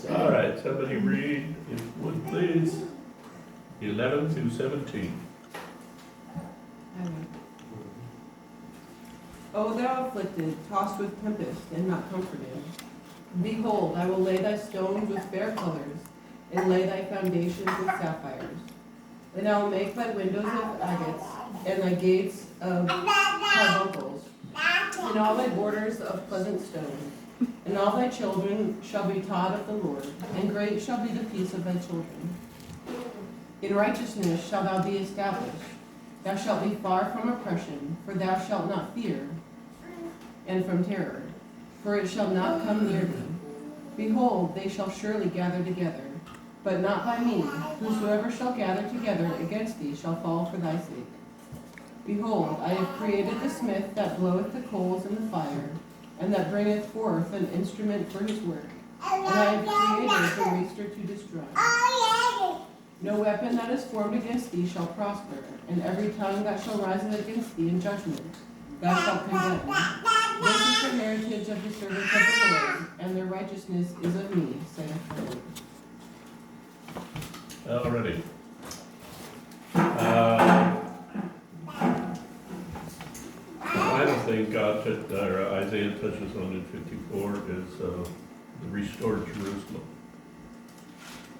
All right, somebody read, if would please, 11 through 17. O thou afflicted, tossed with tempest, and not comforted, behold, I will lay thy stones with fair colors, and lay thy foundations with sapphires. And I will make thy windows of agates, and thy gates of carbuncles, and all thy borders of pleasant stones. And all thy children shall be taught of the Lord, and great shall be the peace of thy children. In righteousness shalt thou be established. Thou shalt be far from oppression, for thou shalt not fear, and from terror, for it shall not come near thee. Behold, they shall surely gather together, but not by me. Whosoever shall gather together against thee shall fall for thy sake. Behold, I have created the smith that bloweth the coals in the fire, and that bringeth forth an instrument for his work. And I have created the waster to destroy. No weapon that is formed against thee shall prosper, and every tongue that shall rise against thee in judgment thou shalt condemn. This is the heritage of the servants of the Lord, and their righteousness is of me, saith the Lord. Alrighty. The final thing Isaiah touches on in 54 is the restored Jerusalem.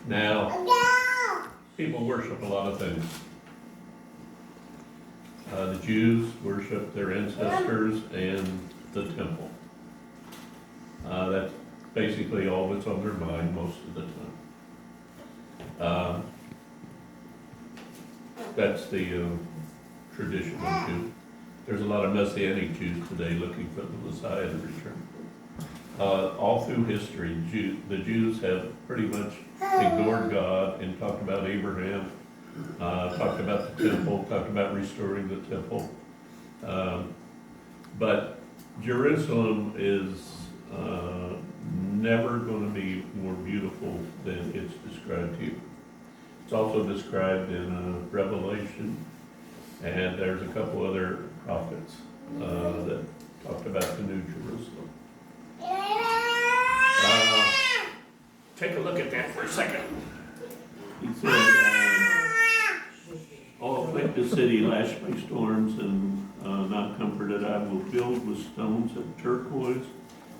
Now, people worship a lot of things. The Jews worship their ancestors and the temple. That's basically all that's on their mind most of the time. That's the traditional Jew. There's a lot of Messianic Jews today looking for the Messiah to return. All through history, the Jews have pretty much ignored God and talked about Abraham, talked about the temple, talked about restoring the temple. But Jerusalem is never going to be more beautiful than it's described here. It's also described in Revelation, and there's a couple other prophets that talked about the New Jerusalem. Take a look at that for a second. He said, "All afflict the city, lashed by storms and not comforted, I will build with stones of turquoise,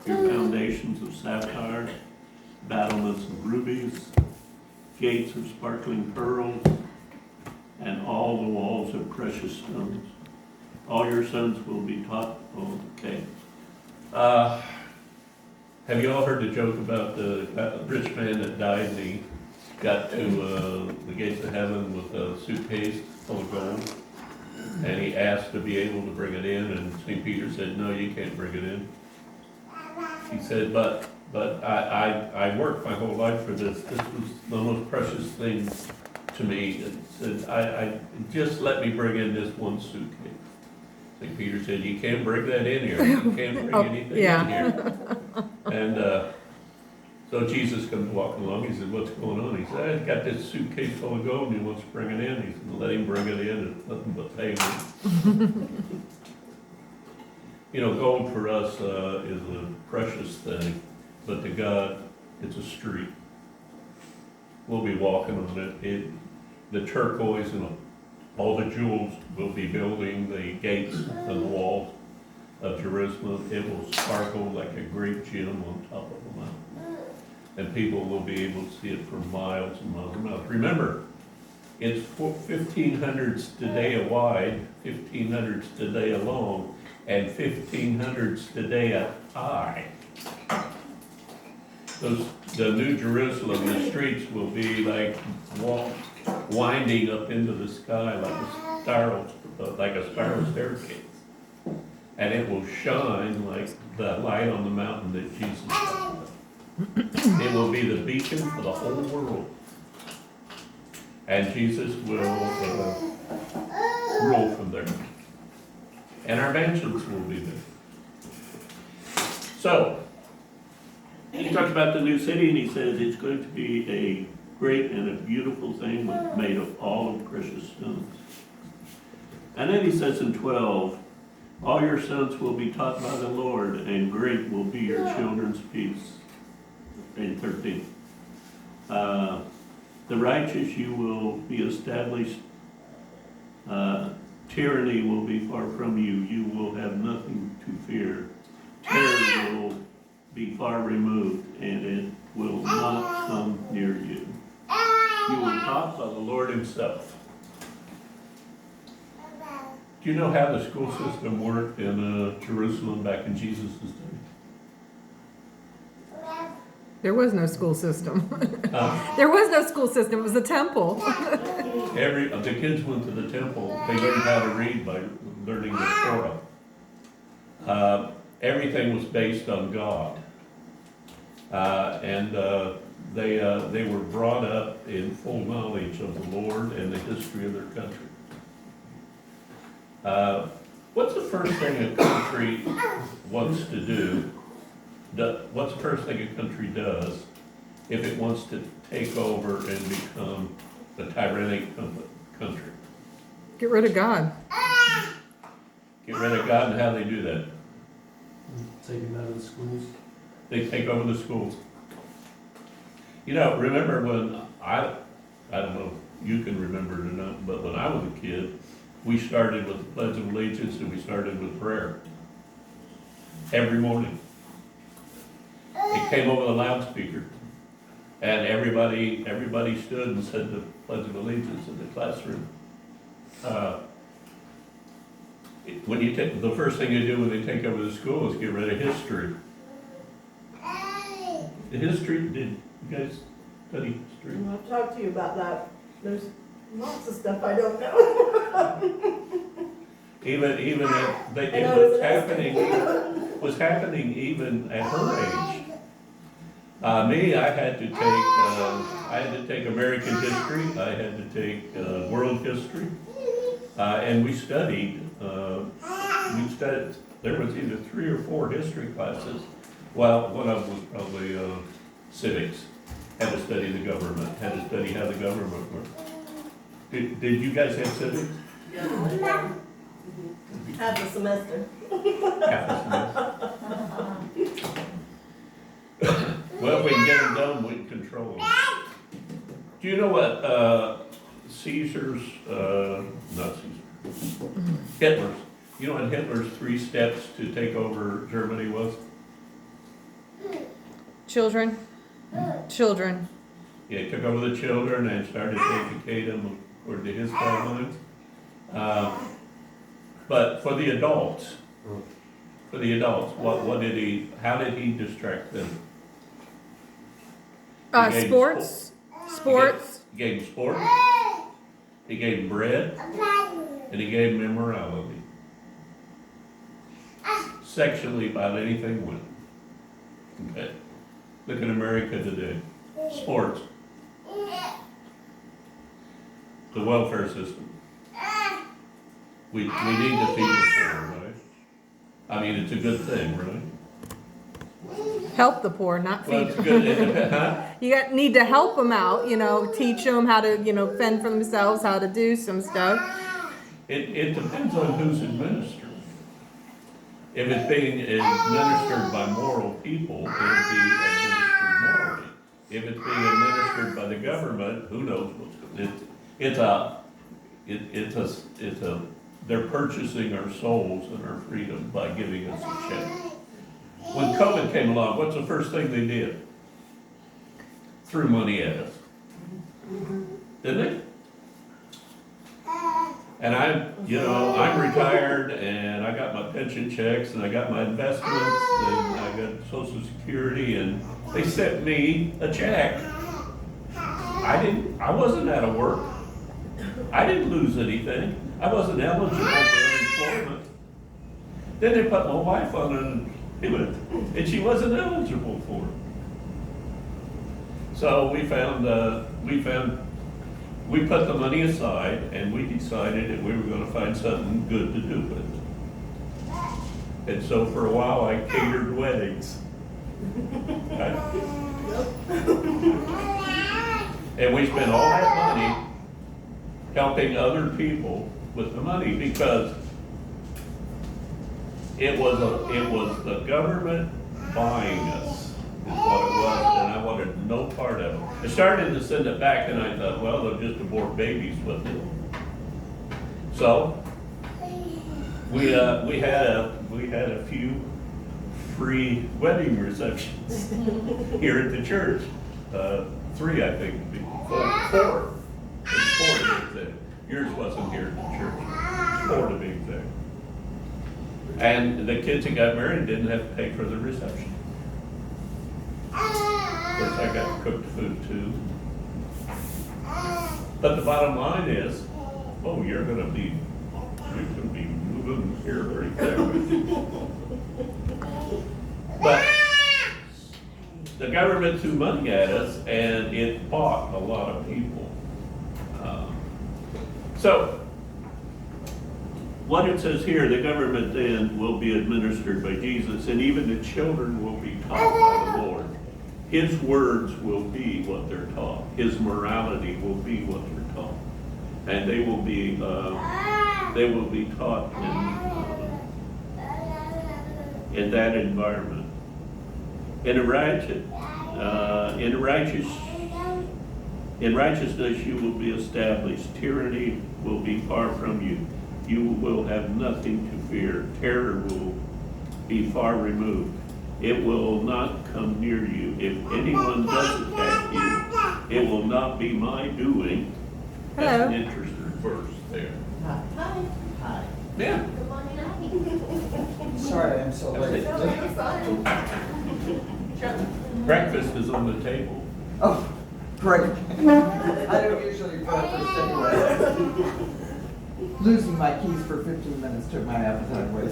your foundations of sapphire, battlements of rubies, gates of sparkling pearls, and all the walls of precious stones. All your sons will be taught." Oh, okay. Have you all heard the joke about the rich man that died and he got to the gates of heaven with a suitcase full of gold? And he asked to be able to bring it in, and St. Peter said, "No, you can't bring it in." He said, but I worked my whole life for this. This was the most precious thing to me. It said, I just let me bring in this one suitcase. St. Peter said, "You can't bring that in here. You can't bring anything in here." And so Jesus comes walking along. He said, "What's going on?" He said, "I got this suitcase full of gold and he wants to bring it in." He said, "Let him bring it in. It's nothing but payment." You know, gold for us is a precious thing, but to God, it's a street. We'll be walking on it. The turquoise and all the jewels will be building the gates and the walls of Jerusalem. It will sparkle like a great gem on top of the mountain. And people will be able to see it for miles and miles and miles. Remember, it's 1,500 stadia wide, 1,500 stadia long, and 1,500 stadia high. The New Jerusalem, the streets will be like winding up into the sky like a spiral staircase. And it will shine like the light on the mountain that Jesus talked about. It will be the beacon for the whole world. And Jesus will rule from there. And our mansions will be there. So, he talks about the new city, and he says it's going to be a great and a beautiful thing made of all of precious stones. And then he says in 12, all your sons will be taught by the Lord, and great will be your children's peace. In 13, The righteous you will be established. Tyranny will be far from you. You will have nothing to fear. Terror will be far removed, and it will not come near you. You will taught by the Lord himself. Do you know how the school system worked in Jerusalem back in Jesus' day? There was no school system. Uh, There was no school system, it was a temple. the kids went to the temple, they learned how to read by learning the Torah. Everything was based on God. They were brought up in full knowledge of the Lord and the history of their country. What's the first thing a country wants to do? What's the first thing a country does if it wants to take over and become a tyrannic country? Get rid of God. Get rid of God, and how they do that? Take him out of the schools. They take over the schools. You know, remember when I don't know if you can remember it or not, but when I was a kid, we started with the Pledge of Allegiance and we started with prayer. Every morning. It came over the loudspeaker. And everybody stood and said the Pledge of Allegiance in the classroom. The first thing you do when they take over the school is get rid of history. The history, did you guys study history? I'll talk to you about that. There's lots of stuff I don't know. Even if I know it was happening even at her age. Me, I had to take American history, I had to take world history, and we studied, there was either 3 or 4 history classes. Well, one of them was probably civics, had to study the government, had to study how the government worked. Did you guys have civics? Half a semester. Half a semester. Well, if we can get them done, we can control them. Do you know what Caesar's, not Caesar, Hitler's, you know what Hitler's 3 steps to take over Germany was? Children. Children. Yeah, he took over the children and started to educate them according to his guidelines. But for the adults, how did he distract them? He gave Sports. Sports. He gave them sports, he gave them bread, and he gave them immorality. Sexually, about anything went. Okay. Look at America today. Sports. The welfare system. We need to feed the poor, right? I mean, it's a good thing, right? Help the poor, not Well, feed it's them. good, huh? Need to help them out, teach them how to, fend for themselves, how to do some stuff. It depends on who's administering. If it's being administered by moral people, it'll be administered morally. If it's being administered by the government, who knows they're purchasing our souls and our freedom by giving us a check. When COVID came along, what's the first thing they did? Threw money at us. Didn't they? And I'm retired and I got my pension checks and I got my investments and I got Social Security and they sent me a check. I wasn't out of work. I didn't lose anything. I wasn't eligible for unemployment. Then they put my wife on unemployment and she wasn't eligible for it. So we put the money aside and we decided that we were gonna find something good to do with it. And so for a while I catered weddings. And we spent all that money helping other people with the money because it was the government buying us is what it was, and I wanted no part part of it. I started to send it back and I thought, well, they'll just abort babies with it. So, we had a few free wedding receptions here at the church. 3, I think, 4. There's 4 to be exact. Yours wasn't here at the church. 4 to be exact. And the kids that got married didn't have to pay for the reception. Of course, I got cooked food too. But the bottom line is, oh, you're gonna be moving here pretty quick. But the government threw money at us and it bought a lot of people. So, what it says here, the government then will be administered by Jesus, and even the children will be taught by the Lord. His words will be what they're taught. His morality will be what they're taught. And they will be taught in that environment. In righteousness you will be established. Tyranny will be far from you. You will have nothing to fear. Terror will be far removed. It will not come near you. If anyone does attack you, it will not be my doing. That's Hello. an interesting verse there. Hi. Hi. Yeah. Sorry, I'm so late. Breakfast is on the table. Oh, great. I don't usually breakfast anyway. Losing my keys for 15 minutes took my appetite away.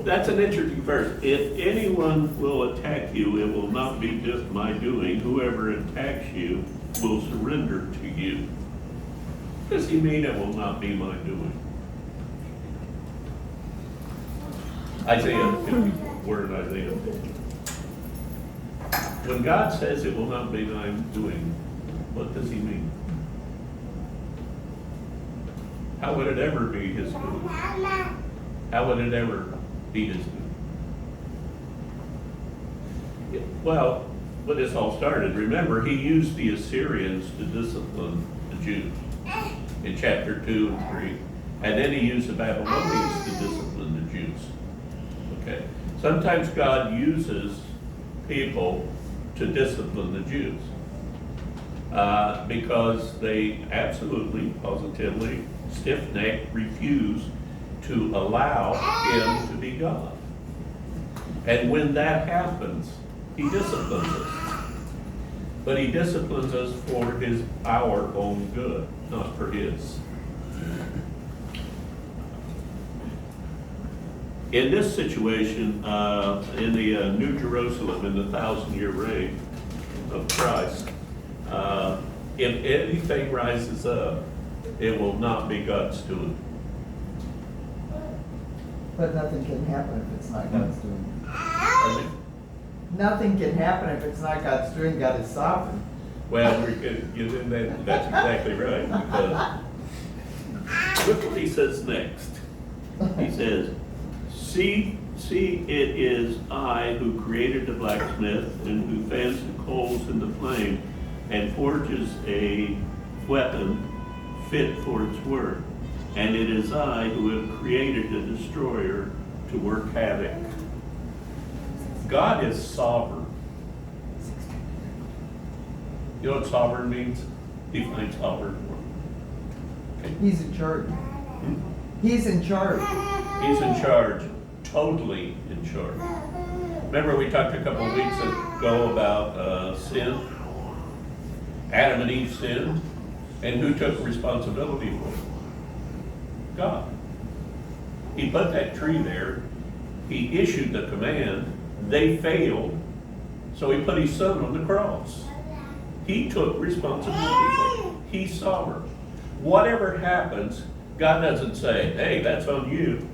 That's an interesting verse. If anyone will attack you, it will not be just my doing. Whoever attacks you will surrender to you. Does he mean it will not be my doing? Isaiah 50, we're in Isaiah 50. When God says it will not be my doing, what does he mean? How would it ever be his doing? How would it ever be his doing? Well, when this all started, remember, he used the Assyrians to discipline the Jews in chapter 2 and 3. And then he used the Babylonians to discipline the Jews. Okay. Sometimes God uses people to discipline the Jews because they absolutely, positively, stiff-necked refuse to allow him to be God. And when that happens, he disciplines us. But he disciplines us for our own good, not for his. In this situation, in the New Jerusalem, in the 1,000-year reign of Christ, if anything rises up, it will not be God's doing. But nothing can happen if it's not God's doing. Pardon me? Nothing can happen if it's not God's doing. God is sovereign. Well, that's exactly right, because look what he says next. He says, See, it is I who created the blacksmith and who fans the coals in the flame and forges a weapon fit for its work. And it is I who have created the destroyer to work havoc. God is sovereign. You know what sovereign means? Define sovereign. Okay. He's in charge. He's in charge. He's in charge, totally in charge. Remember we talked a couple of weeks ago about sin? Adam and Eve sinned, and who took responsibility for it? God. He put that tree there, he issued the command, they failed, so he put his son on the cross. He took responsibility for it. He's sovereign. Whatever happens, God doesn't say, hey, that's on you.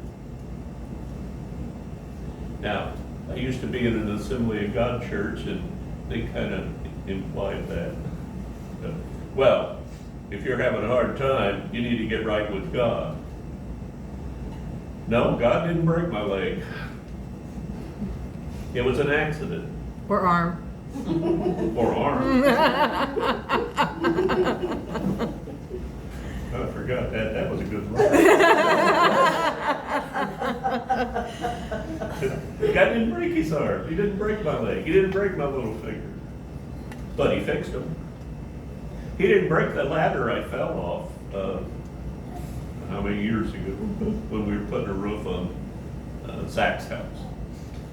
Now, I used to be in an Assembly of God church, and they kind of implied that. Well, if you're having a hard time, you need to get right with God. No, God didn't break my leg. It was an accident, Or arm. or arm. I forgot that, that was a good one. The guy didn't break his arm, he didn't break my leg, he didn't break my little finger, but he fixed them. He didn't break the ladder I fell off, how many years ago, when we were putting a roof on Zach's house.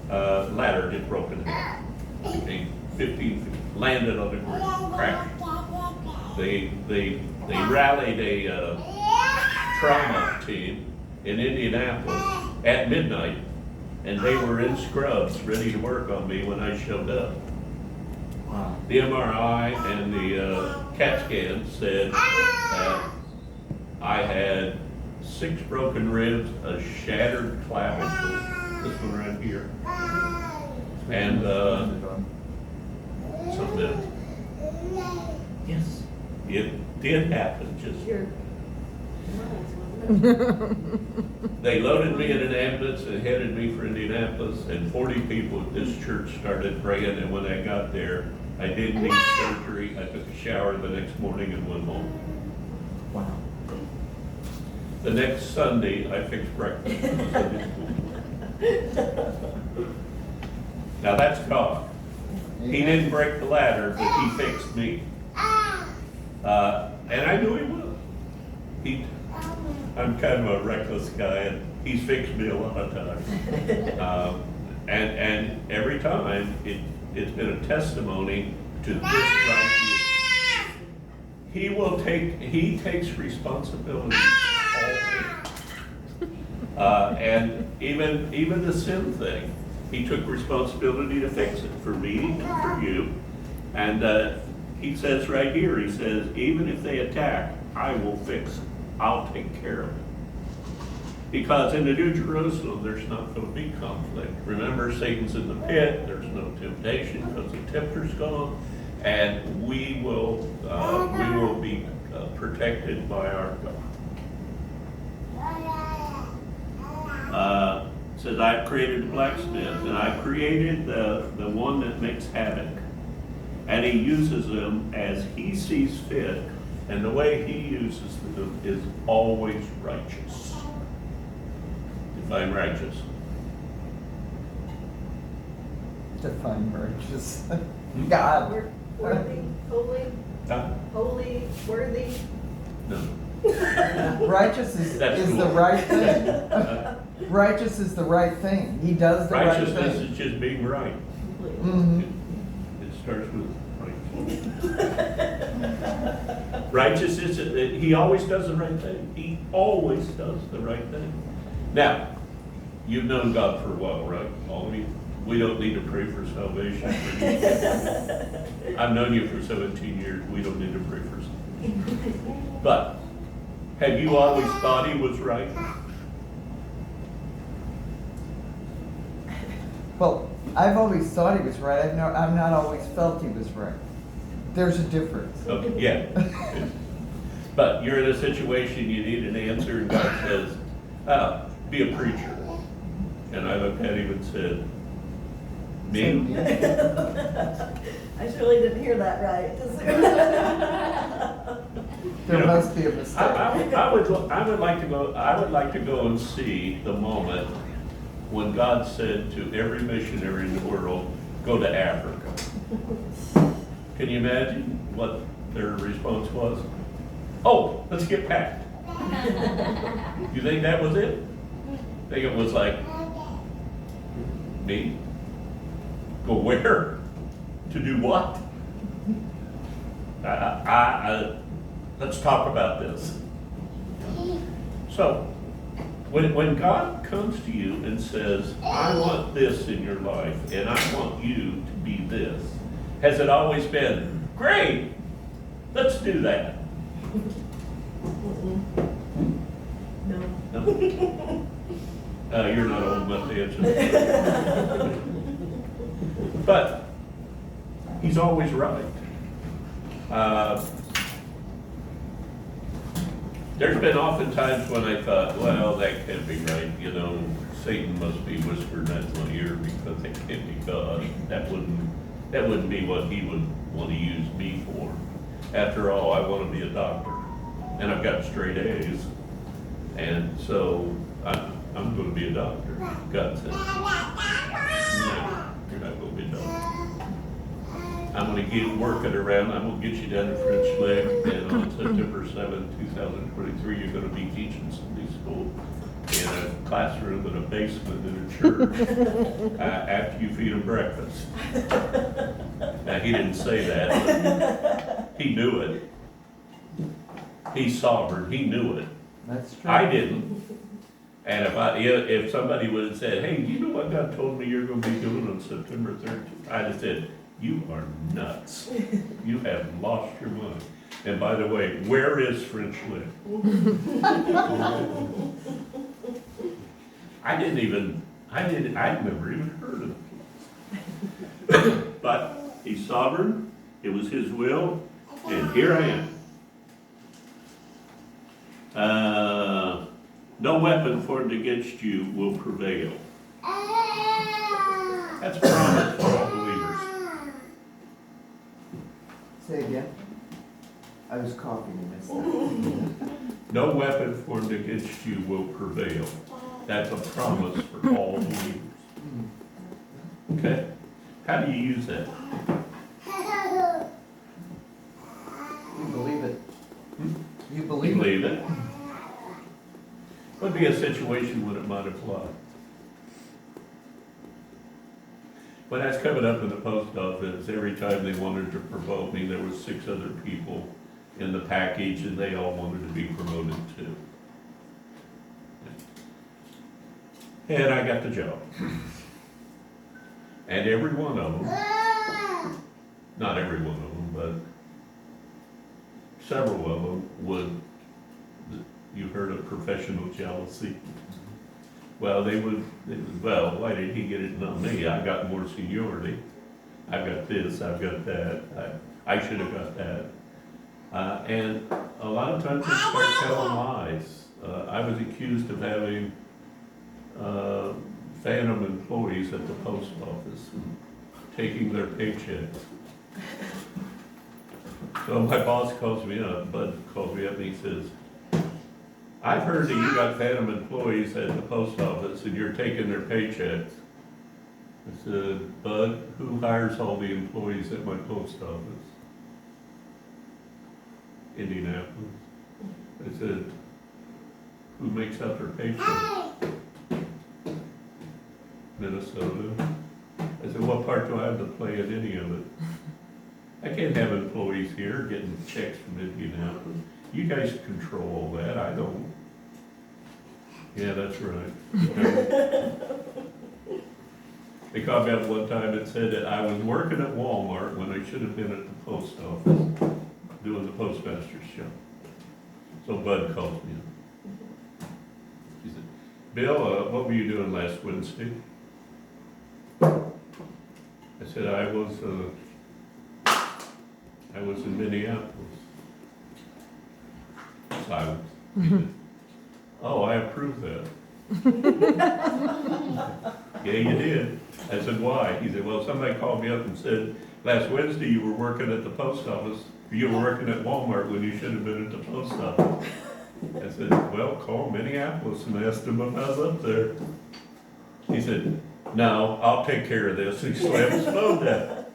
Ladder had broken in half, became 15 feet, landed on the ground, crashed. They rallied a trauma team in Indianapolis at midnight, and they were in scrubs, ready to work on me when I showed up. Wow. The MRI and the CAT scan said that I had 6 broken ribs, a shattered clavicle, this one right here, and something else. Yes, it did happen, just. Your mouth, They loaded me in an ambulance and headed me for Indianapolis, and 40 people at this church started praying, and when I got there, I didn't need surgery. I took a shower the next morning and went home. Wow. The next Sunday, I fixed breakfast for the Sunday school. Now that's God. He didn't break the ladder, but he fixed me. And I knew he would. I'm kind of a reckless guy, and he's fixed me a lot of times. And every time, it's been a testimony to this right here. He takes responsibility for all things. And even the sin thing, he took responsibility to fix it for me and for you. And he says right here, he says, even if they attack, I will fix it. I'll take care of it. Because in the New Jerusalem, there's not going to be conflict. Remember, Satan's in the pit. There's no temptation because the tempter's gone, and we will be protected by our God. Says, I've created the blacksmith, and I've created the one that makes havoc, and he uses them as he sees fit, and the way he uses them is always righteous. Define righteous. Define righteous. God. worthy, holy, Huh? holy, worthy. No. Righteous is That's the cool. right thing. Righteous is the right thing. He does the right Righteousness thing. is just being right. Mm-hmm. It starts with righteousness. Righteousness, he always does the right thing. He always does the right thing. Now, you've known God for a while, right? All of you? We don't need to pray for salvation. I've known you for 17 years. We don't need to pray for salvation. But, have you always thought he was right? Well, I've always thought he was right. I've not always felt he was right. There's a difference. Okay, yeah. But you're in a situation you need an answer, and God says, be a preacher. And I looked at him and said, me? I surely didn't hear that right. There You know, must be a mistake. I would like to go and see the moment when God said to every missionary in the world, go to Africa. Can you imagine what their response was? Oh, let's get packed. You think that was it? I think it was like, me? Go where? To do what? Let's talk about this. So, when God comes to you and says, I want this in your life, and I want you to be this, has it always been, great, let's do that? No. No? You're not old enough to answer that. But he's always right. There's been often times when I thought, well, that can't be right. You know, Satan must be whispering at my ear because that can't be God. that wouldn't be what he would want to use me for. After all, I want to be a doctor, and I've got straight A's, and so I'm going to be a doctor. God said, no, you're not going to be a doctor. I'm going to get working around. I'm going to get you down to French Lick, and on September 7, 2023, you're going to be teaching Sunday school in a classroom in a basement in a church after you feed them breakfast. Now, he didn't say that, but he knew it. He's sovereign. He knew it. That's true. I didn't. And if somebody would have said, hey, you know what God told me you're going to be doing on September 13th? I'd have said, you are nuts. You have lost your mind. And by the way, where is French Lick? I'd never even heard of it. But he's sovereign, it was his will, and here I am. No weapon formed against you will prevail. That's a promise for all believers. Say again. I was coughing and missed that. No weapon formed against you will prevail. That's a promise for all believers. Okay? How do you use that? You believe it. You You believe it. believe it? Would be a situation when it might apply. When I was coming up in the post office, every time they wanted to promote me, there was 6 other people in the package, and they all wanted to be promoted too. And I got the job. And every one of them, not every one of them, but several of them would, you heard of professional jealousy? Well, well, why did he get it, not me? I got more seniority. I've got this, I've got that, I should have got that. And a lot of times they start telling lies. I was accused of having phantom employees at the post office and taking their paychecks. So my boss calls me up, Bud calls me up and he says, I've heard that you got phantom employees at the post office and you're taking their paychecks. I said, Bud, who hires all the employees at my post office? Indianapolis. I said, who makes up their paycheck? Minnesota. I said, what part do I have to play in any of it? I can't have employees here getting checks from Indianapolis. You guys control all that, I don't. Yeah, that's right. They called me up one time and said that I was working at Walmart when I should have been at the post office doing the postmaster's job. So Bud calls me up. He said, Bill, what were you doing last Wednesday? I said, I was in Minneapolis. Silence. He said, oh, I approve that. Yeah, you did. I said, why? He said, well, somebody called me up and said, last Wednesday you were working at the post office, you were working at Walmart when you should have been at the post office. I said, well, call Minneapolis and ask them if I was up there. He said, no, I'll take care of this. He slammed his phone down.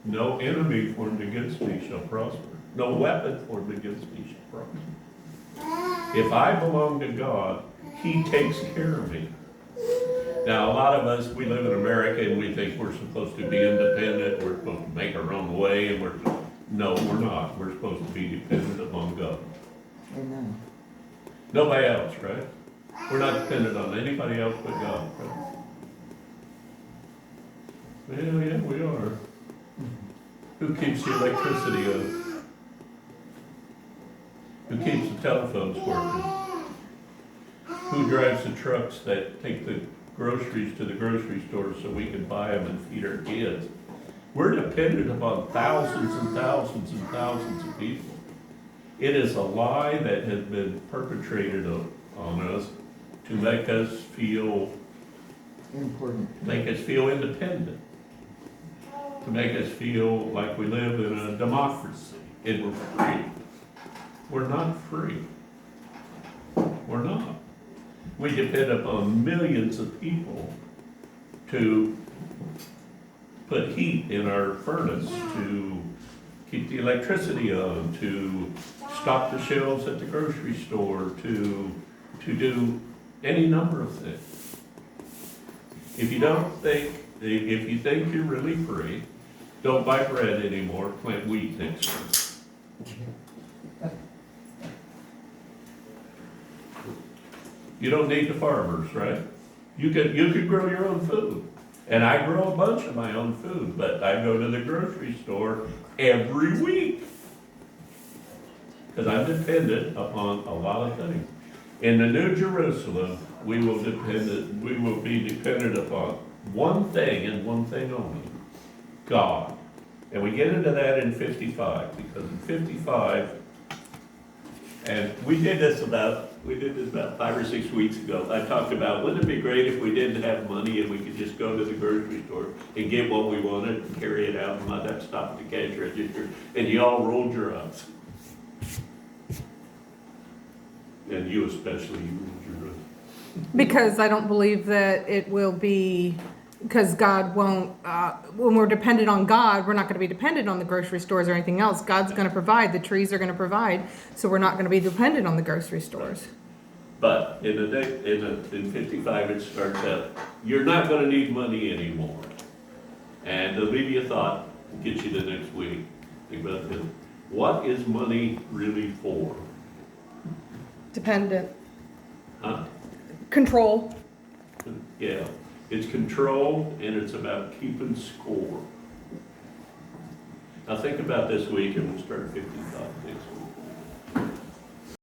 No enemy formed against me shall prosper. No weapon formed against me shall prosper. If I belong to God, He takes care of me. Now, a lot of us, we live in America and we think we're supposed to be independent, we're supposed to make our own way, and no, we're not. We're supposed to be dependent upon God. Amen. Nobody else, right? We're not dependent on anybody else but God, right? Well, yeah, we are. Who keeps the electricity on? Who keeps the telephones working? Who drives the trucks that take the groceries to the grocery store so we can buy them and feed our kids? We're dependent upon thousands and thousands and thousands of people. It is a lie that has been perpetrated on us to make us feel Important. independent. to make us feel like we live in a democracy and we're free. We're not free. We're not. We depend upon millions of people to put heat in our furnace, to keep the electricity on, to stock the shelves at the grocery store, to do any number of things. If you think you're really free, don't buy bread anymore, plant wheat next year. You don't need the farmers, right? You could grow your own food. And I grow a bunch of my own food, but I go to the grocery store every week. Because I'm dependent upon a lot of things. In the New Jerusalem, we will be dependent upon one thing and one thing only, God. And we get into that in 55, because in 55, and we did this about 5 or 6 weeks ago. I talked about, wouldn't it be great if we didn't have money and we could just go to the grocery store and get what we wanted and carry it out and not have to stop at the cash register, and you all rolled your eyes. And you especially, you rolled your eyes. Because I don't believe that it will be, because God won't, when we're dependent on God, we're not gonna be dependent on the grocery stores or anything else. God's gonna provide, the trees are gonna provide, so we're not gonna be dependent on the grocery stores. But in 55, it starts out, you're not gonna need money anymore. And to leave you a thought, get you the next week. Think about this. What is money really for? Dependent. Huh? Control. Yeah, it's control and it's about keeping score. Now think about this week and we'll start 55.